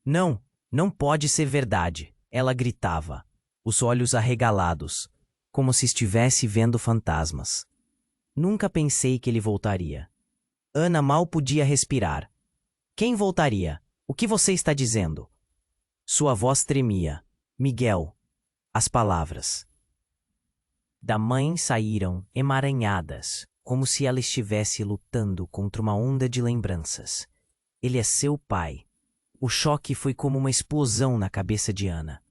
Não, não pode ser verdade, ela gritava, os olhos arregalados, como se estivesse vendo fantasmas. Nunca pensei que ele voltaria. Ana mal podia respirar. Quem voltaria? O que você está dizendo? Sua voz tremia. Miguel. As palavras da mãe saíram emaranhadas, como se ela estivesse lutando contra uma onda de lembranças. Ele é seu pai. O choque foi como uma explosão na cabeça de Ana.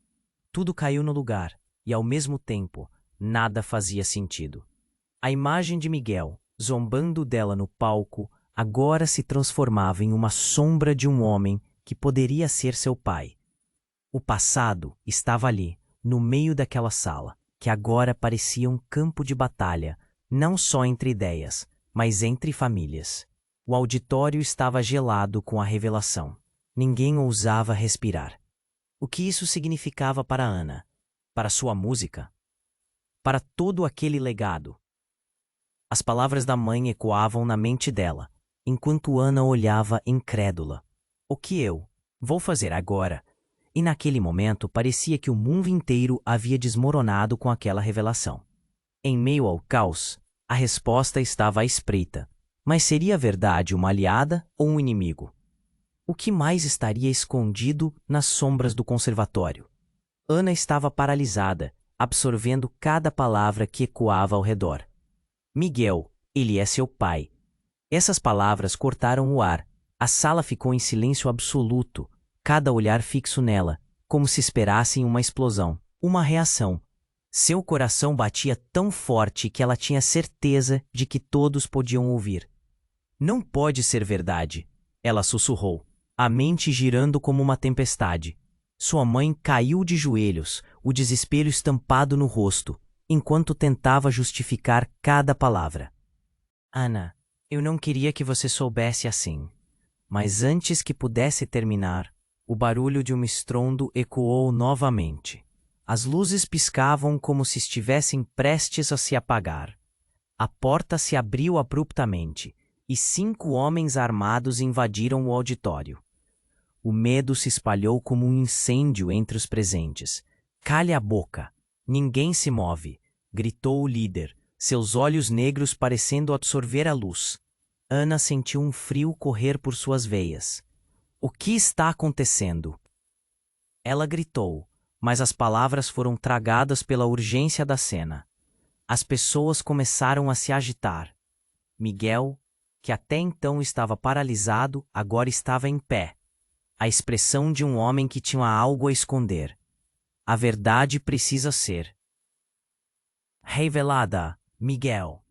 Tudo caiu no lugar e, ao mesmo tempo, nada fazia sentido. A imagem de Miguel, zombando dela no palco, agora se transformava em uma sombra de um homem que poderia ser seu pai. O passado estava ali, no meio daquela sala, que agora parecia um campo de batalha, não só entre ideias, mas entre famílias. O auditório estava gelado com a revelação. Ninguém ousava respirar. O que isso significava para Ana? Para sua música? Para todo aquele legado? As palavras da mãe ecoavam na mente dela, enquanto Ana olhava incrédula. O que eu vou fazer agora? E naquele momento parecia que o mundo inteiro havia desmoronado com aquela revelação. Em meio ao caos, a resposta estava à espreita. Mas seria a verdade uma aliada ou um inimigo? O que mais estaria escondido nas sombras do conservatório? Ana estava paralisada, absorvendo cada palavra que ecoava ao redor. Miguel, ele é seu pai. Essas palavras cortaram o ar. A sala ficou em silêncio absoluto, cada olhar fixo nela, como se esperassem uma explosão, uma reação. Seu coração batia tão forte que ela tinha certeza de que todos podiam ouvir. Não pode ser verdade, ela sussurrou, a mente girando como uma tempestade. Sua mãe caiu de joelhos, o desespero estampado no rosto, enquanto tentava justificar cada palavra. Ana, eu não queria que você soubesse assim. Mas antes que pudesse terminar, o barulho de um estrondo ecoou novamente. As luzes piscavam como se estivessem prestes a se apagar. A porta se abriu abruptamente e 5 homens armados invadiram o auditório. O medo se espalhou como um incêndio entre os presentes. Cale a boca! Ninguém se move! Gritou o líder, seus olhos negros parecendo absorver a luz. Ana sentiu um frio correr por suas veias. O que está acontecendo? Ela gritou, mas as palavras foram tragadas pela urgência da cena. As pessoas começaram a se agitar. Miguel, que até então estava paralisado, agora estava em pé. A expressão de um homem que tinha algo a esconder. A verdade precisa ser revelada, Miguel.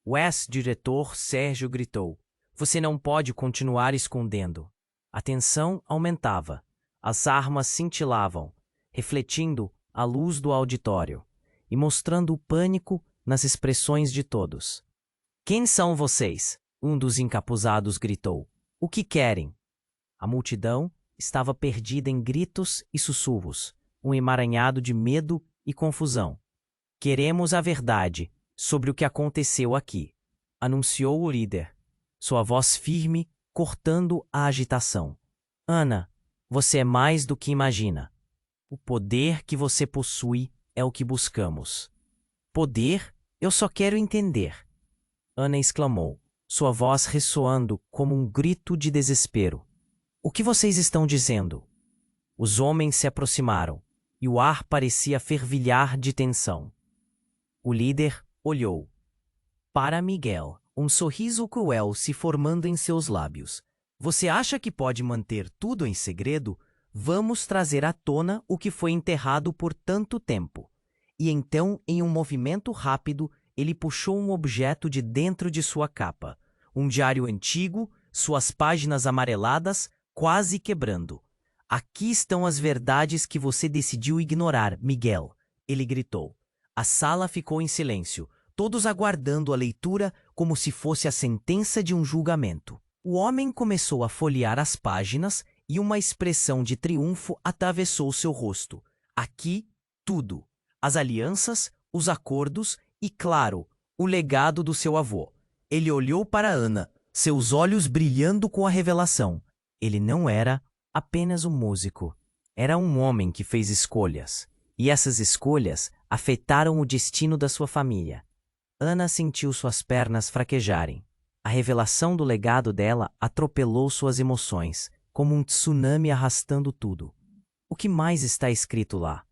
O ex-diretor Sérgio gritou. Você não pode continuar escondendo. A tensão aumentava. As armas cintilavam, refletindo a luz do auditório e mostrando o pânico nas expressões de todos. Quem são vocês? Um dos encapuzados gritou. O que querem? A multidão estava perdida em gritos e sussurros, um emaranhado de medo e confusão. Queremos a verdade sobre o que aconteceu aqui, anunciou o líder. sua voz firme, cortando a agitação. Ana, você é mais do que imagina. O poder que você possui é o que buscamos. Poder? Eu só quero entender. Ana exclamou, sua voz ressoando como um grito de desespero. O que vocês estão dizendo? Os homens se aproximaram, e o ar parecia fervilhar de tensão. O líder olhou para Miguel, um sorriso cruel se formando em seus lábios. Você acha que pode manter tudo em segredo? Vamos trazer à tona o que foi enterrado por tanto tempo. E então, em um movimento rápido, ele puxou um objeto de dentro de sua capa. Um diário antigo, suas páginas amareladas, quase quebrando. Aqui estão as verdades que você decidiu ignorar, Miguel, ele gritou. A sala ficou em silêncio, todos aguardando a leitura como se fosse a sentença de um julgamento. O homem começou a folhear as páginas e uma expressão de triunfo atravessou seu rosto. Aqui, tudo. As alianças, os acordos e, claro, o legado do seu avô. Ele olhou para Ana, seus olhos brilhando com a revelação. Ele não era apenas um músico. Era um homem que fez escolhas. E essas escolhas afetaram o destino da sua família. Ana sentiu suas pernas fraquejarem. A revelação do legado dela atropelou suas emoções, como um tsunami arrastando tudo. O que mais está escrito lá?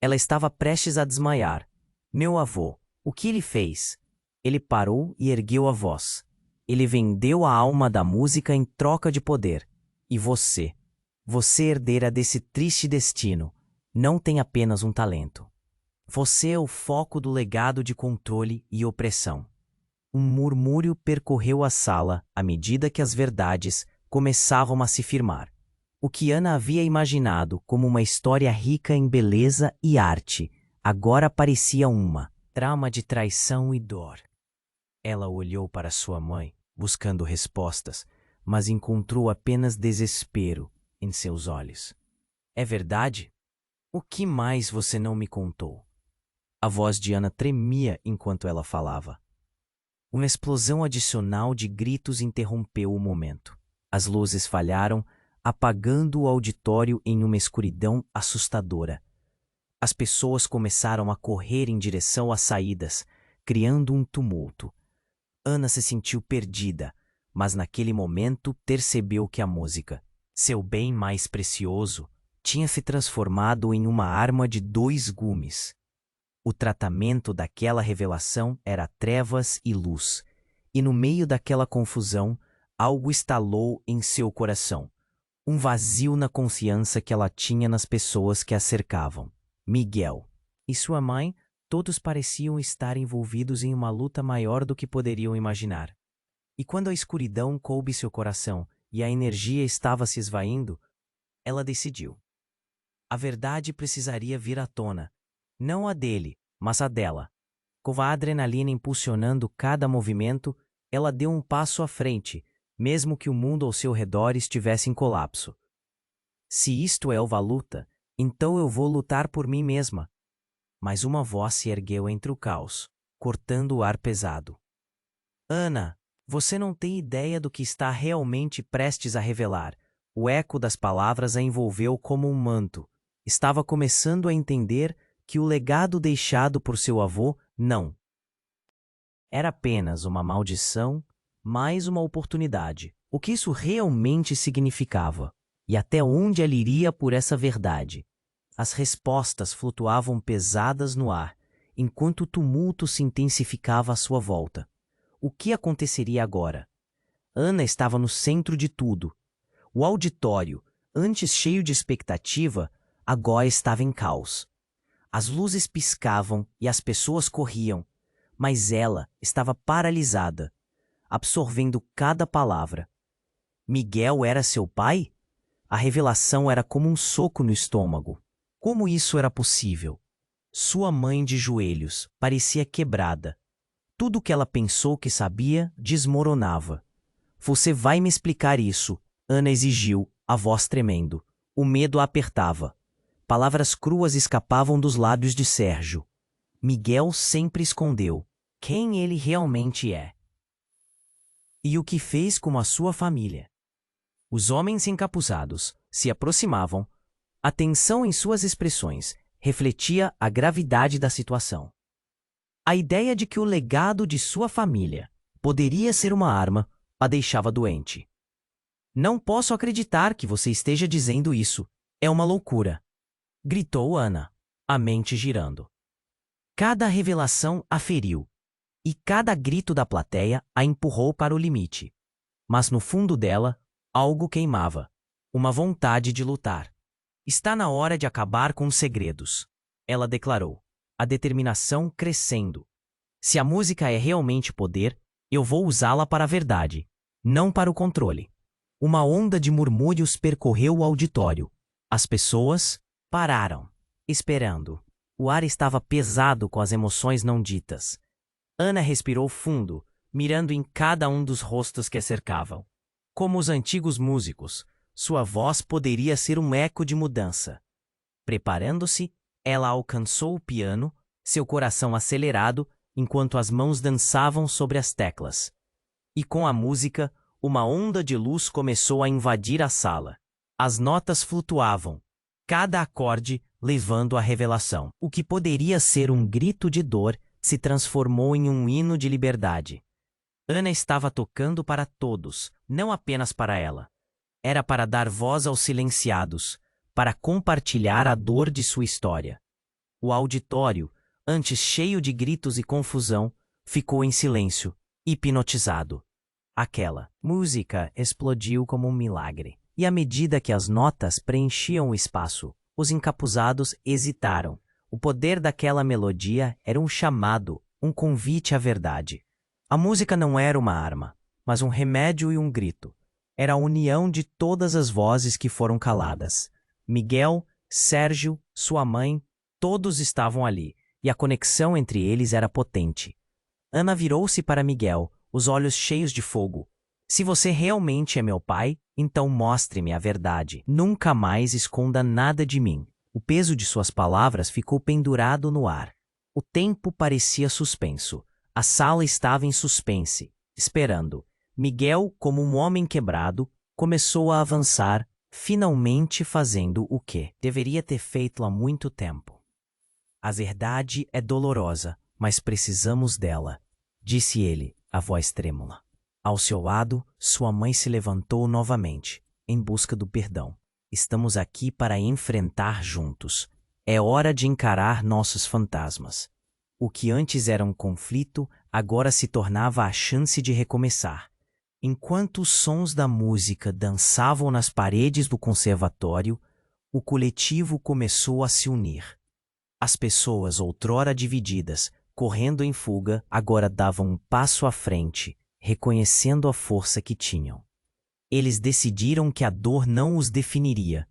Ela estava prestes a desmaiar. Meu avô, o que ele fez? Ele parou e ergueu a voz. Ele vendeu a alma da música em troca de poder. E você? Você, herdeira desse triste destino, não tem apenas um talento. Você é o foco do legado de controle e opressão. Um murmúrio percorreu a sala à medida que as verdades começavam a se firmar. O que Ana havia imaginado como uma história rica em beleza e arte, agora parecia uma trama de traição e dor. Ela olhou para sua mãe, buscando respostas, mas encontrou apenas desespero em seus olhos. É verdade? O que mais você não me contou? A voz de Ana tremia enquanto ela falava. Uma explosão adicional de gritos interrompeu o momento. As luzes falharam, apagando o auditório em uma escuridão assustadora. As pessoas começaram a correr em direção às saídas, criando um tumulto. Ana se sentiu perdida, mas naquele momento percebeu que a música, seu bem mais precioso, tinha se transformado em uma arma de 2 gumes. O tratamento daquela revelação era trevas e luz, e no meio daquela confusão, algo estalou em seu coração. Um vazio na confiança que ela tinha nas pessoas que a cercavam. Miguel e sua mãe, todos pareciam estar envolvidos em uma luta maior do que poderiam imaginar. E quando a escuridão coube seu coração e a energia estava se esvaindo, ela decidiu. A verdade precisaria vir à tona. Não a dele, mas a dela. Com a adrenalina impulsionando cada movimento, ela deu um passo à frente, mesmo que o mundo ao seu redor estivesse em colapso. Se isto é uma luta, então eu vou lutar por mim mesma. Mas uma voz se ergueu entre o caos, cortando o ar pesado. Ana, você não tem ideia do que está realmente prestes a revelar. O eco das palavras a envolveu como um manto. Estava começando a entender que o legado deixado por seu avô não era apenas uma maldição, mais uma oportunidade. O que isso realmente significava? E até onde ela iria por essa verdade? As respostas flutuavam pesadas no ar, enquanto o tumulto se intensificava à sua volta. O que aconteceria agora? Ana estava no centro de tudo. O auditório, antes cheio de expectativa, agora estava em caos. As luzes piscavam e as pessoas corriam, mas ela estava paralisada, absorvendo cada palavra. Miguel era seu pai? A revelação era como um soco no estômago. Como isso era possível? Sua mãe de joelhos parecia quebrada. Tudo o que ela pensou que sabia desmoronava. Você vai me explicar isso, Ana exigiu, a voz tremendo. O medo a apertava. Palavras cruas escapavam dos lábios de Sérgio. Miguel sempre escondeu quem ele realmente é. E o que fez com a sua família? Os homens encapuzados se aproximavam. A tensão em suas expressões refletia a gravidade da situação. A ideia de que o legado de sua família poderia ser uma arma a deixava doente. Não posso acreditar que você esteja dizendo isso. É uma loucura, gritou Ana, a mente girando. Cada revelação a feriu, e cada grito da plateia a empurrou para o limite. Mas no fundo dela, algo queimava, uma vontade de lutar. Está na hora de acabar com os segredos, ela declarou, a determinação crescendo. Se a música é realmente poder, eu vou usá-la para a verdade, não para o controle. Uma onda de murmúrios percorreu o auditório. As pessoas pararam, esperando. O ar estava pesado com as emoções não ditas. Ana respirou fundo, mirando em cada um dos rostos que a cercavam. Como os antigos músicos, sua voz poderia ser um eco de mudança. Preparando-se, ela alcançou o piano, seu coração acelerado, enquanto as mãos dançavam sobre as teclas. E com a música, uma onda de luz começou a invadir a sala. As notas flutuavam, cada acorde levando à revelação. O que poderia ser um grito de dor se transformou em um hino de liberdade. Ana estava tocando para todos, não apenas para ela. Era para dar voz aos silenciados, para compartilhar a dor de sua história. O auditório, antes cheio de gritos e confusão, ficou em silêncio, hipnotizado. Aquela música explodiu como um milagre, e à medida que as notas preenchiam o espaço, os encapuzados hesitaram. O poder daquela melodia era um chamado, um convite à verdade. A música não era uma arma, mas um remédio e um grito. Era a união de todas as vozes que foram caladas. Miguel, Sérgio, sua mãe, todos estavam ali, e a conexão entre eles era potente. Ana virou-se para Miguel, os olhos cheios de fogo. Se você realmente é meu pai, então mostre-me a verdade. Nunca mais esconda nada de mim. O peso de suas palavras ficou pendurado no ar. O tempo parecia suspenso. A sala estava em suspense, esperando. Miguel, como um homem quebrado, começou a avançar, finalmente fazendo o que deveria ter feito há muito tempo. A verdade é dolorosa, mas precisamos dela, disse ele, a voz trêmula. Ao seu lado, sua mãe se levantou novamente, em busca do perdão. Estamos aqui para enfrentar juntos. É hora de encarar nossos fantasmas. O que antes era um conflito, agora se tornava a chance de recomeçar. Enquanto os sons da música dançavam nas paredes do conservatório, o coletivo começou a se unir. As pessoas, outrora divididas, correndo em fuga, agora davam um passo à frente, reconhecendo a força que tinham. Eles decidiram que a dor não os definiria,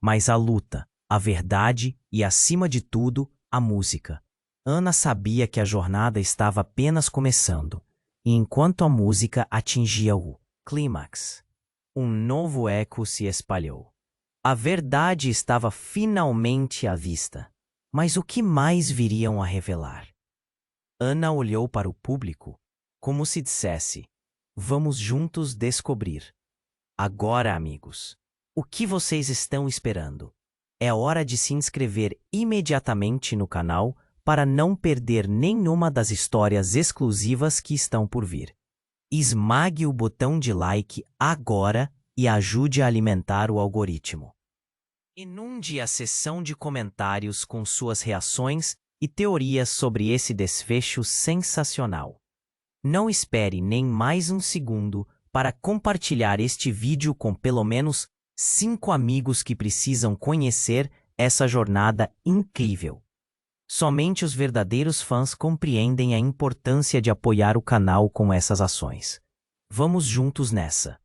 mas a luta, a verdade e, acima de tudo, a música. Ana sabia que a jornada estava apenas começando, e enquanto a música atingia o clímax, um novo eco se espalhou. A verdade estava finalmente à vista, mas o que mais viriam a revelar? Ana olhou para o público, como se dissesse, vamos juntos descobrir. Agora, amigos, o que vocês estão esperando? É hora de se inscrever imediatamente no canal para não perder nenhuma das histórias exclusivas que estão por vir. Esmague o botão de like agora e ajude a alimentar o algoritmo. Inunde a seção de comentários com suas reações e teorias sobre esse desfecho sensacional. Não espere nem mais um segundo para compartilhar este vídeo com pelo menos 5 amigos que precisam conhecer essa jornada incrível. Somente os verdadeiros fãs compreendem a importância de apoiar o canal com essas ações. Vamos juntos nessa.